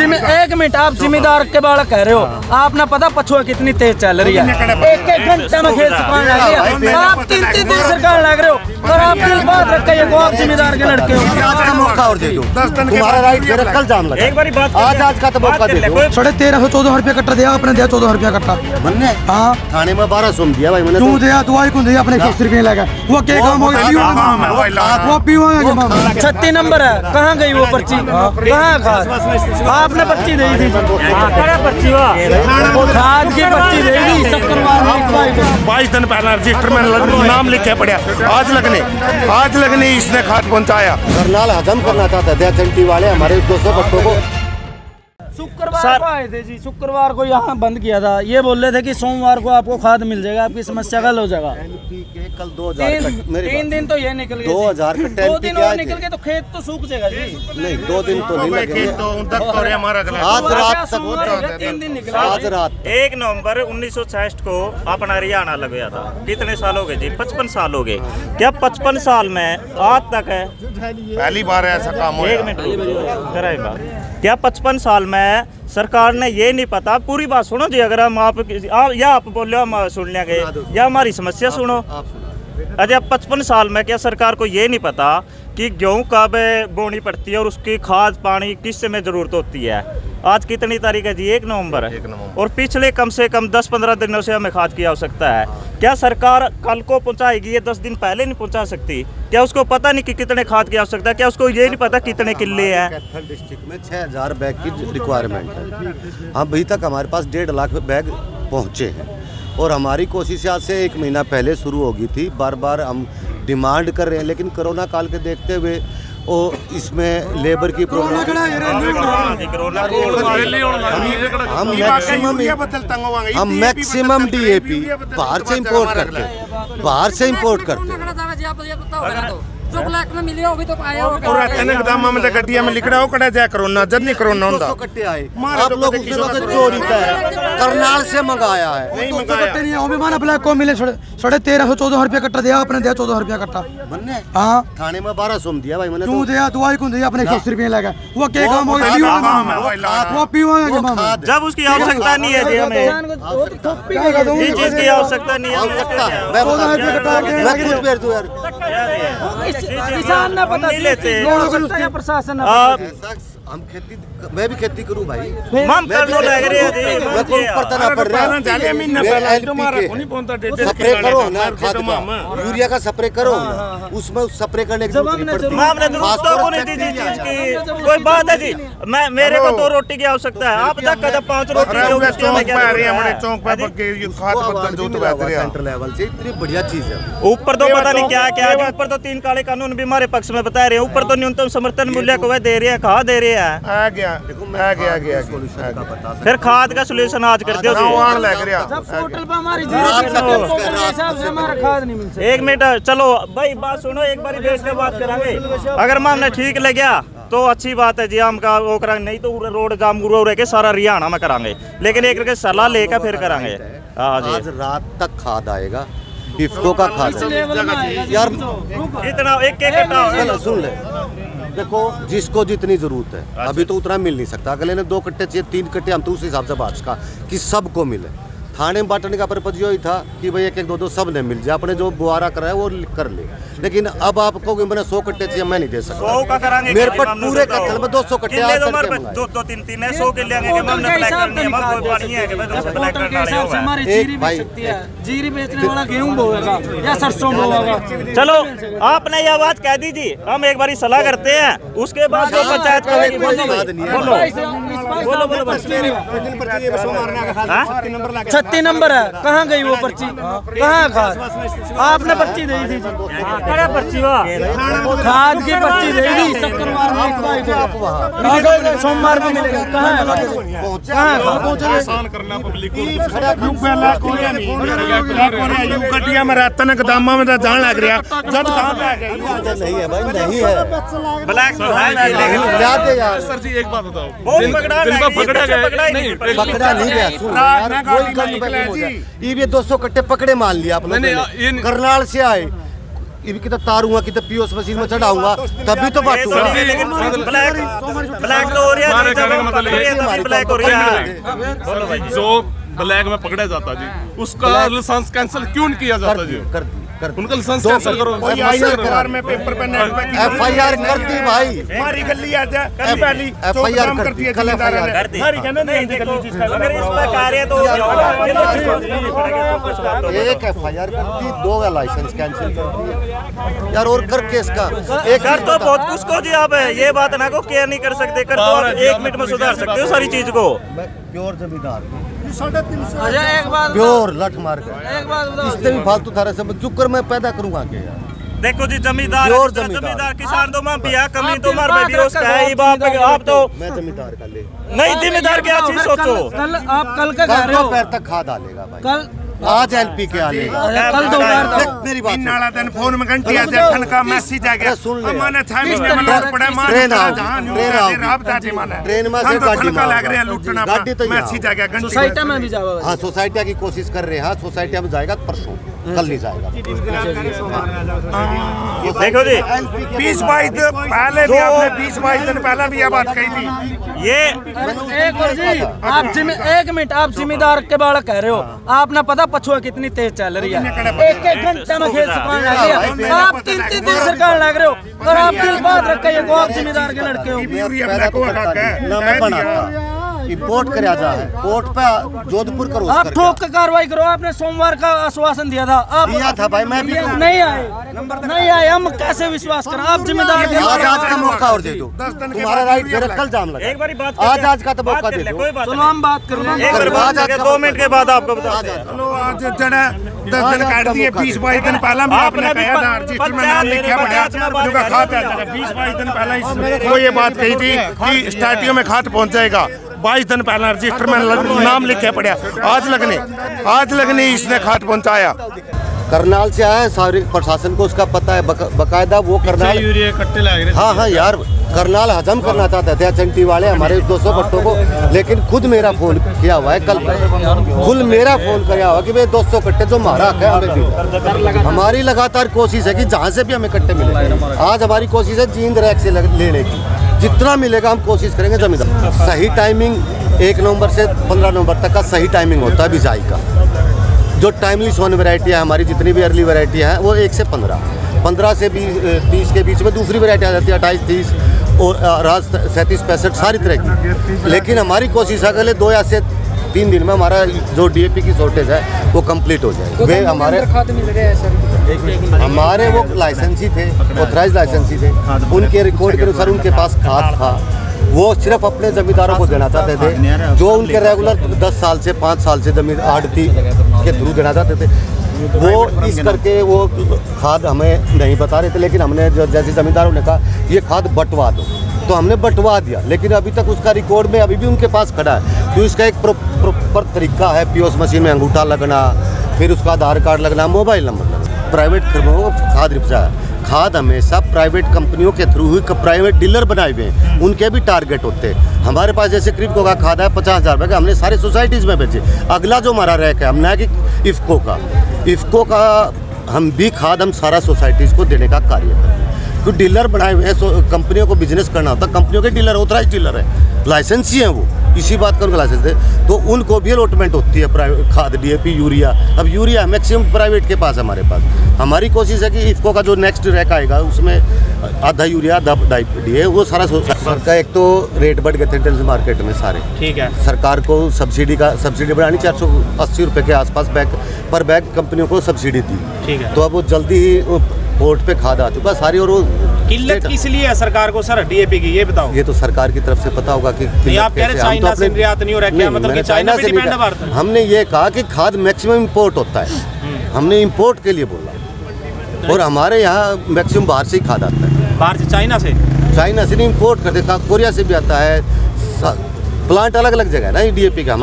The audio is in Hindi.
एक मिनट, आप जिम्मेदार के बारे कह रहे हो, आपने पता पछुआ कितनी तेज चल रही है, एक घंटे में खेत सुखाने लग रही है, आप 3-3 दिन सरकार लग रहे हो और आप दिल बात रखिए को आप जिम्मेदार के लड़के हो। मौका और दे दो, तुम्हारा राइट मेरा कल जाम लगा, एक बारी बात आज का तो मौका दे दो। 1314 रुपया कट्टा दिया आपने, दिया 14 रुपया कट्टा बनने। हाँ थाने में 1200 दिया भाई मैंने, तू दिया तू आई कौन दिया अपने 100 रुपये लगा, वो क्या काम हो गया, वो पीवा 36 नंबर है, कहाँ गई वो पर्ची, कहाँ खाद आपने पर्ची दे दी, खाद की पर्ची दे दी, 22 दिन पहले रजिस्टर में नाम लिखे पड़ा, आज लगने इसने खाद पहुंचाया। करनाल हजम करना चाहता है चंटी वाले हमारे 200 बच्चों को। शुक्रवार को आए थे जी, शुक्रवार को यहाँ बंद किया था, ये बोल रहे थे कि सोमवार को आपको खाद मिल जाएगा, आपकी समस्या हल हो जाएगा। कल 2000 3 दिन तो ये निकल गए, 2000 2 दिन और निकल गए तो खेत तो सूख जाएगा जी। नहीं 2 दिन तो नहीं लगेंगे, आज रात तक 3 दिन निकले। आज रात 1 नवंबर 1966 को अपना हरियाणा लग गया था, कितने साल हो गए जी, 55 साल हो गए। क्या 55 साल में आज तक है पहली बार ऐसा काम हुआ? 1 मिनट, क्या 55 साल में सरकार ने ये नहीं पता, पूरी बात सुनो जी, अगर हम आप बोले हम सुन लेंगे या हमारी समस्या सुनो। अरे अब 55 साल में क्या सरकार को ये नहीं पता कि गेहूँ कब बोनी पड़ती है और उसकी खाद पानी किस समय जरूरत होती है। आज कितनी तारीख है जी, 1 नवंबर है, और पिछले कम से कम 10-15 दिनों से हमें खाद की आवश्यकता है। क्या सरकार कल को पहुंचाएगी, ये 10 दिन पहले नहीं पहुंचा सकती? क्या उसको पता नहीं कि कितने खाद की आवश्यकता है? क्या उसको ये नहीं पता कितने किले हैं? कैथल डिस्ट्रिक्ट में 6000 बैग की रिक्वायरमेंट है, अभी तक हमारे पास 1.5 लाख बैग पहुँचे हैं, और हमारी कोशिश आज से 1 महीना पहले शुरू होगी थी, बार बार हम डिमांड कर रहे हैं, लेकिन कोरोना काल के देखते हुए ओ इसमें लेबर की प्रॉब्लम, हम मैक्सिमम DAP बाहर से इंपोर्ट करते हैं, बाहर से इंपोर्ट करते हैं। जो ब्लैक में मिली होगी तो आया होगा, और इतने गोदाम में गड्डियां में लिखड़ा हो कड़ा जाए कोरोना, जब नहीं कोरोना होता 200 कट्टे आए, आप लोग उसने वक्त चोरी का है, करनाल से मंगाया है, नहीं 200 कट्टे नहीं है, माना ब्लैक को मिले 1314 रुपया कट्टा दिया आपने, दिया 14 रुपया कट्टा बनने। हाँ थाने में 1200 दिया भाई मैंने, तू दिया तू आई कौन दिया अपने 100 रुपये लगा, वो क्या काम हो गया, वो पीवा जब उसकी आवश्यकता नहीं है जी, हमें ये चीज की आवश्यकता नहीं है, किसान ना पता लेते प्रशासन हम खेती, मैं भी खेती करूं भाई, हम करने लग रहे हैं, मैं कोई पता ना पड़ रहा है, स्प्रे करो ना खाद का, यूरिया का स्प्रे करो ना, उसमें स्प्रे करने की जरूरत नहीं पड़ती। हमने दोस्तों को नहीं दी चीज की कोई बात है जी, मैं मेरे को 2 रोटी की आवश्यकता है, आप तक कदम 5 रोटी सेंट्रल लेवल से इतनी बढ़िया चीज है, ऊपर तो पता नहीं क्या क्या है, ऊपर तो 3 काले कानून भी हमारे पक्ष में बता रहे हैं, ऊपर तो न्यूनतम समर्थन मूल्य को वह दे रहे हैं, कहा दे रहे हैं, आ गया फिर खाद का सोल्यूशन आज कर दो। एक मिनट चलो भाई, बात सुनो, एक बार बेच के बात करांगे, अगर मामला ठीक लग गया तो अच्छी बात है जी, हम का वो करांगे, नहीं तो रोड जाम रह के सारा हरियाणा में करांगे, लेकिन एक करके सलाह लेकर फिर करांगे। आज रात तक खाद आएगा, इफ्को का खाद यार इतना एक सुन ले, देखो जिसको जितनी जरूरत है अभी तो उतना मिल नहीं सकता, अगले ने 2 कट्टे चाहिए 3 कट्टे, हम तो उस हिसाब से बात का कि सबको मिले। थाने में बांटने का पर्पज यही था कि भाई 1-1, 2-2 सब ने मिल जाए, अपने जो बुआरा कराया वो कर ले, लेकिन अब आपको मैंने 100 कट्टे चाहिए, मैं नहीं दे सकता, 100 का करांगे, मेरे पर पूरे कैथल में 200 कट्टे 2-3 है, 100 के लिए जीरी बेचने वाला गेहूं बोएगा या सरसों बोएगा। चलो आपने यह बात कह दीजिए, हम एक बार सलाह करते हैं, उसके बाद जो पंचायत करेगी बोलो 36 नंबर है, कहाँ गई वो पर्ची, कहाँ खाद आपने पर्ची दे दी, खाद की पर्ची दे दी, सोमवार को मिलेगा, गड्डिया में रात ने गोदामा में जान लग रहा, जब नहीं है भाई, नहीं है ब्लैक सर जी एक बात बताओ, पकड़ा नहीं गया, ये 200 कट्टे पकड़े मान लिया आप लोगों ने, करनाल से आए कितना तारूंगा, कितना पीओस मशीन में चढ़ाऊंगा, तभी तो बांटूंगा। ब्लैक तो हो रहा है, ब्लैक हो रहा है। जो ब्लैक में पकड़ा जाता जी, उसका लाइसेंस कैंसिल क्यों नहीं किया जाता जी? उनका लाइसेंस कैंसिल करो। में पेपर पे FIR कर दी भाई, हमारी गली आ जाए पहली FIR कर दी, कल FIR कर दी। अगर इस पर कार्य तो एक FIR कर दी, 2 लाइसेंस कैंसिल कर दिया यार। और कर केस का एक कर तो बहुत कुछ को जी, आप ये बात ना को केयर नहीं कर सकते, कर तो आप 1 मिनट में सुधार सकते हो सारी चीज को। प्योर जमींदार, 350। अच्छा एक बात प्योर लठ मार कर, एक बात बताओ, इससे भी फालतू थारा से चुकर मैं पैदा करूंगा के यार। देखो जी, जमींदार जमींदार किसान तो बिया कमी तो मार बात बेटी उसका है, आप तो मैं जमींदार का ले नहीं, जिम्मेदार क्या चीज सोचो। कल आप कल का कह रहे हो, पैर तक खाद डालेगा भाई, कल आज LP के आलेगा, कल दोपहर मेरी बात नाला दिन फोन में घंटी आ जाए, ठन का मैसेज आ गया, सुन ले, माने 6 महीने में लोग पड़े, माने ट्रेन आओ, ट्रेन में से गाड़ी लग रहा है लूटना, गाड़ी तो मैसेज आ गया घंटी। सोसाइटी में भी जाओ। हाँ सोसाइटी की कोशिश कर रहे हैं, सोसाइटी में जाएगा परसों, कल नहीं जाएगा। देखो जी, 20-22 दिन पहले भी आपने 20-22 दिन पहले भी ये बात कही थी। ये एक और जी, आप 1 मिनट, आप जिम्मेदार के बारे कह रहे हो, आप ना पता पछुआ कितनी तेज चल रही है, 1-1 घंटे में खेत सुखाने लग रही है। आप 3-3 दिन सरकार लग रहे हो और आप दिल बात रखे हो, आप जिम्मेदार के लड़के हो। ना मैं बनाता इम्पोर्ट कराया जा है, पोर्ट पे जोधपुर करो, आप ठोक के कार्रवाई करो। आपने सोमवार का आश्वासन दिया था, आप दिया था भाई, मैं भी नहीं आए, हम कैसे विश्वास करें? आप जिम्मेदार आज का मौका और दे दो, तुम्हारा राइट मेरा कल जाम लगा, एक बार बात आज का तो मौका दे दो। चलो हम बात कर लेंगे, एक बार बात करके 2 मिनट के बाद आपको बता दें। चलो आज जड़ा 10 दिन काट दिए, 20-22 दिन पहले भी आपने कहा था, रजिस्टर में नाम लिखा पड़ा, जो खाता 20-22 दिन पहले वो ये बात कही थी कि स्टार्टिंग में खाद पहुंच जाएगा। 22 दिन पहले रजिस्टर में नाम लिखे पड़ा, आज लगने इसने खाद पहुंचाया। करनाल से आया है, सारे प्रशासन को उसका पता है, बकायदा वो करनाल यूरिया कट्टे लग रहे। हाँ यार, करनाल हजम करना चाहते थे चंटी वाले हमारे 200 भट्टों को, लेकिन खुद मेरा फोन किया हुआ है, कल खुद मेरा फोन किया हुआ कि भाई 200 कट्टे जो मारा है हमें भी। हमारी लगातार कोशिश है कि जहाँ से भी हमें कट्टे मिले। आज हमारी कोशिश है जींद रैक से लेने की, जितना मिलेगा हम कोशिश करेंगे जमींदार। सही टाइमिंग 1 नवंबर से 15 नवंबर तक का सही टाइमिंग होता है बिजाई का। जो टाइमली सोन वैरायटी है हमारी, जितनी भी अर्ली वैरायटी है वो 1 से 15 से 30 के बीच में दूसरी वैरायटी आ जाती है, 28, 30 और 37, 65 सारी तरह की। लेकिन हमारी कोशिश है अगले 2 या से 3 दिन में हमारा जो DAP की शॉर्टेज है वो कंप्लीट हो जाए। वे हमारे वो लाइसेंसी थे, ऑथराइज लाइसेंसी थे, उनके रिकॉर्ड के अनुसार उनके पास खाद था, वो सिर्फ अपने जमींदारों को देना चाहते थे, जो उनके रेगुलर 10 साल से 5 साल से जमीन आड़ती के थ्रू देना चाहते थे। वो इस करके वो खाद हमें नहीं बता रहे थे, लेकिन हमने जैसे जमींदारों ने कहा ये खाद बंटवा दो, तो हमने बंटवा दिया। लेकिन अभी तक उसका रिकॉर्ड में अभी भी उनके पास खड़ा है, क्योंकि इसका एक प्रॉपर तरीका है, पीओस मशीन में अंगूठा लगना, फिर उसका आधार कार्ड लगना, मोबाइल नंबर लगना। प्राइवेट फर्मों को खाद रिफ्जा है, खाद हमेशा प्राइवेट कंपनियों के थ्रू ही प्राइवेट डीलर बनाए हुए हैं, उनके भी टारगेट होते हैं। हमारे पास जैसे क्रिप्को का खाद है 50,000 रुपये का, हमने सारे सोसाइटीज़ में बेचे। अगला जो हमारा रैक है हमने कि इफ़को का हम भी खाद हम सारा सोसाइटीज़ को देने का कार्य करें, क्योंकि डीलर बनाए हुए हैं। कंपनियों को बिजनेस करना होता है, कंपनियों के डीलर ऑथराइज डीलर है, लाइसेंस ही है वो, इसी बात का उनका लाइसेंस है, तो उनको भी अलॉटमेंट होती है प्राइवेट खाद, DAP, यूरिया। अब यूरिया मैक्सिमम प्राइवेट के पास, हमारे पास हमारी कोशिश है कि इफ़को का जो नेक्स्ट रैक आएगा उसमें आधा यूरिया आधा DAP वो सारा सरकार। एक तो रेट बढ़ गए थे इंटरनेशनल मार्केट में सारे, ठीक है, सरकार को सब्सिडी बढ़ानी 480 रुपये के आसपास पर बैग कंपनियों को सब्सिडी दी, ठीक है, तो अब वो जल्दी ही पोर्ट पे खाद आ चुका सारी। और वो किल्लत किस लिए है सरकार को सर DAP की, ये बताओ। ये तो सरकार की तरफ से पता होगा कि आप कह रहे चाइना से निर्यात नहीं हो रहा, क्या मतलब कि चाइना पे डिपेंड है भारत? हमने ये कहा कि खाद मैक्सिमम इंपोर्ट होता है, हमने इंपोर्ट के लिए बोला, और हमारे यहाँ मैक्सिमम बाहर से ही खाद आता है। बाहर से, चाइना से नहीं, इंपोर्ट करते, कोरिया से भी आता है, प्लांट अलग अलग जगह है ना DAP का।